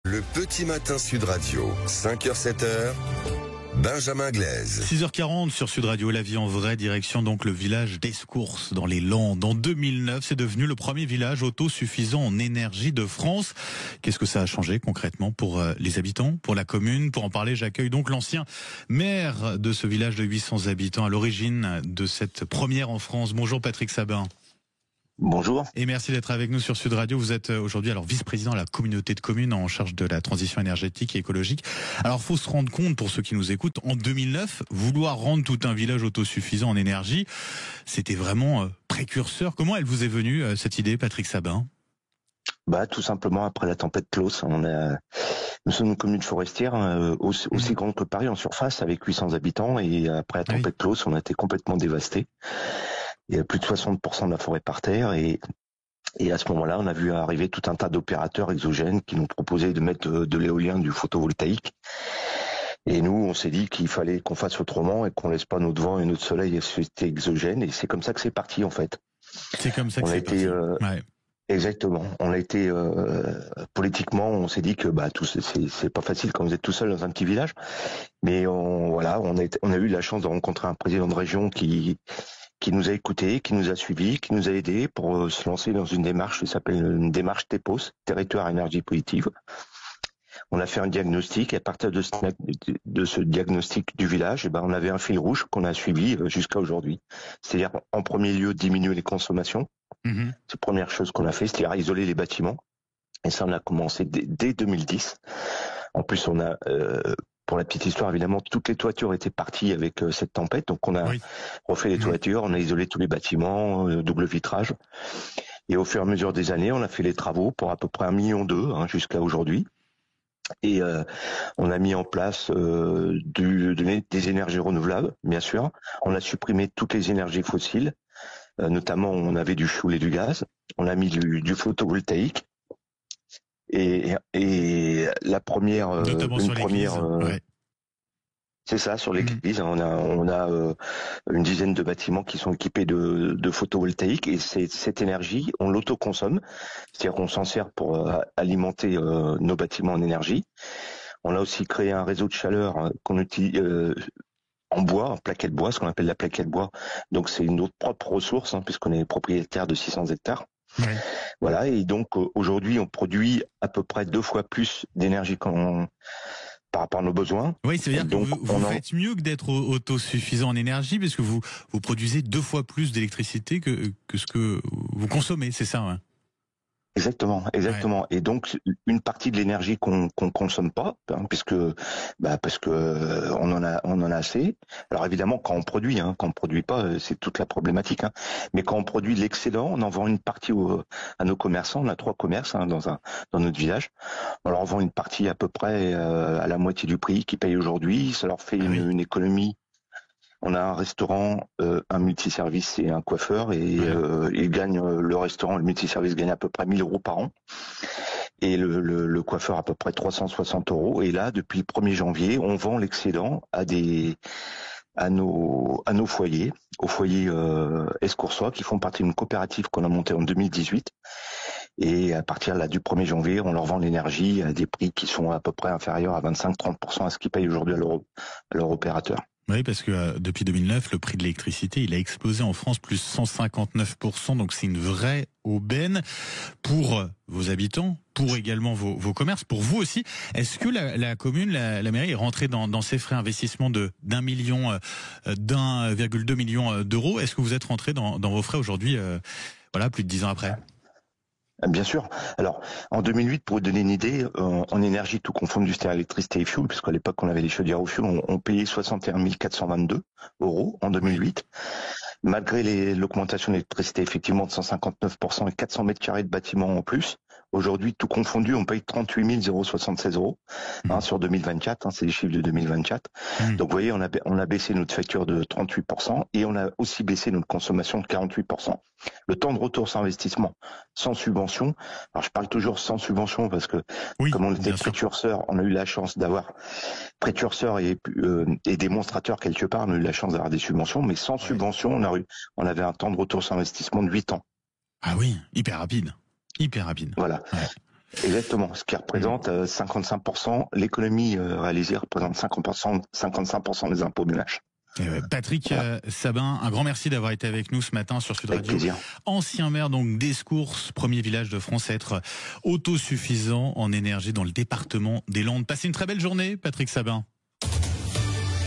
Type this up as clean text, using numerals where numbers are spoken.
Le petit matin Sud Radio, 5h-7h, Benjamin Glaise. 6h40 sur Sud Radio, la vie en vrai, direction donc le village d'Escours dans les Landes. En 2009, c'est devenu le premier village autosuffisant en énergie de France. Qu'est-ce que ça a changé concrètement pour les habitants, pour la commune? Pour en parler, j'accueille donc l'ancien maire de ce village de 800 habitants à l'origine de cette première en France. Bonjour Patrick Sabin. Bonjour. Et merci d'être avec nous sur Sud Radio. Vous êtes aujourd'hui alors vice-président de la communauté de communes en charge de la transition énergétique et écologique. Alors faut se rendre compte pour ceux qui nous écoutent, en 2009, vouloir rendre tout un village autosuffisant en énergie, c'était vraiment précurseur. Comment elle vous est venue cette idée, Patrick Sabin? Tout simplement après la tempête Klaus, nous sommes une commune forestière aussi grande que Paris en surface avec 800 habitants et après la tempête Klaus, on a été complètement dévastés. Il y a plus de 60% de la forêt par terre et à ce moment-là, on a vu arriver tout un tas d'opérateurs exogènes qui nous proposaient de mettre de l'éolien, du photovoltaïque. Et nous, on s'est dit qu'il fallait qu'on fasse autrement et qu'on laisse pas notre vent et notre soleil c'était exogène. Et c'est comme ça que c'est parti en fait. C'est comme ça que c'est parti. Exactement. On a été politiquement, on s'est dit que c'est pas facile quand vous êtes tout seul dans un petit village. Mais on a eu la chance de rencontrer un président de région qui nous a écoutés, qui nous a suivis, qui nous a aidés pour se lancer dans une démarche qui s'appelle une démarche TEPOS, Territoire Énergie Positive. On a fait un diagnostic et à partir de ce diagnostic du village, on avait un fil rouge qu'on a suivi jusqu'à aujourd'hui. C'est-à-dire, en premier lieu, diminuer les consommations. C'est la première chose qu'on a fait, c'est-à-dire isoler les bâtiments. Et ça, on a commencé dès 2010. En plus, on a... pour la petite histoire, évidemment, toutes les toitures étaient parties avec cette tempête. Donc, on a refait les toitures, on a isolé tous les bâtiments, double vitrage. Et au fur et à mesure des années, on a fait les travaux pour à peu près 1,2 million jusqu'à aujourd'hui. Et on a mis en place des énergies renouvelables, bien sûr. On a supprimé toutes les énergies fossiles. Notamment, on avait du fioul et du gaz. On a mis du photovoltaïque. Et la première, c'est ça, sur l'église, on a une dizaine de bâtiments qui sont équipés de photovoltaïque et cette énergie, on l'autoconsomme, c'est-à-dire qu'on s'en sert pour alimenter nos bâtiments en énergie. On a aussi créé un réseau de chaleur qu'on utilise en bois, en plaquettes de bois, ce qu'on appelle la plaquette de bois. Donc c'est notre propre ressource, puisqu'on est propriétaire de 600 hectares. Voilà, et donc aujourd'hui on produit à peu près 2 fois plus d'énergie par rapport à nos besoins. Oui, c'est-à-dire que vous faites mieux que d'être autosuffisant en énergie, parce que vous produisez 2 fois plus d'électricité que ce que vous consommez, c'est ça, hein? Exactement. Ouais. Et donc une partie de l'énergie qu'on consomme pas, parce que on en a assez. Alors évidemment quand on produit pas, c'est toute la problématique. Mais quand on produit l'excédent, on en vend une partie à nos commerçants. On a 3 commerces dans notre village. On leur vend une partie à peu près à la moitié du prix qu'ils payent aujourd'hui. Ça leur fait une économie. On a un restaurant, un multiservice et un coiffeur et ils gagnent le restaurant, le multiservice gagne à peu près 1 000 € par an et le coiffeur à peu près 360 €. Et là, depuis le 1er janvier, on vend l'excédent à nos foyers, aux foyers escoursois qui font partie d'une coopérative qu'on a montée en 2018. Et à partir là du 1er janvier, on leur vend l'énergie à des prix qui sont à peu près inférieurs à 25-30% à ce qu'ils payent aujourd'hui à leur opérateur. Oui, parce que depuis 2009, le prix de l'électricité, il a explosé en France, plus 159%. Donc c'est une vraie aubaine pour vos habitants, pour également vos commerces, pour vous aussi. Est-ce que la commune, la mairie est rentrée dans ces frais d'investissement d'1,2 million d'euros? Est-ce que vous êtes rentré dans vos frais aujourd'hui, plus de 10 ans après? Bien sûr. Alors, en 2008, pour vous donner une idée, en énergie tout confondu, c'était électricité et fioul, puisqu'à l'époque, on avait les chaudières au fioul, on payait 61 422 € en 2008. Malgré l'augmentation de l'électricité, effectivement, de 159% et 400 mètres carrés de bâtiments en plus, aujourd'hui, tout confondu, on paye 38 076 € sur 2024, c'est les chiffres de 2024. Donc, vous voyez, on a baissé notre facture de 38% et on a aussi baissé notre consommation de 48%. Le temps de retour sur investissement, sans subvention. Alors, je parle toujours sans subvention parce que, comme on était précurseur, on a eu la chance d'avoir précurseur et démonstrateur quelque part, on a eu la chance d'avoir des subventions, mais sans subvention, on avait un temps de retour sur investissement de 8 ans. Ah oui, hyper rapide. Hyper rapide. Voilà. Exactement, ce qui représente 55%. L'économie réalisée représente 55% des impôts ménages. Patrick Sabin, un grand merci d'avoir été avec nous ce matin sur Sud Radio. Ancien maire donc d'Escours, premier village de France à être autosuffisant en énergie dans le département des Landes. Passez une très belle journée, Patrick Sabin.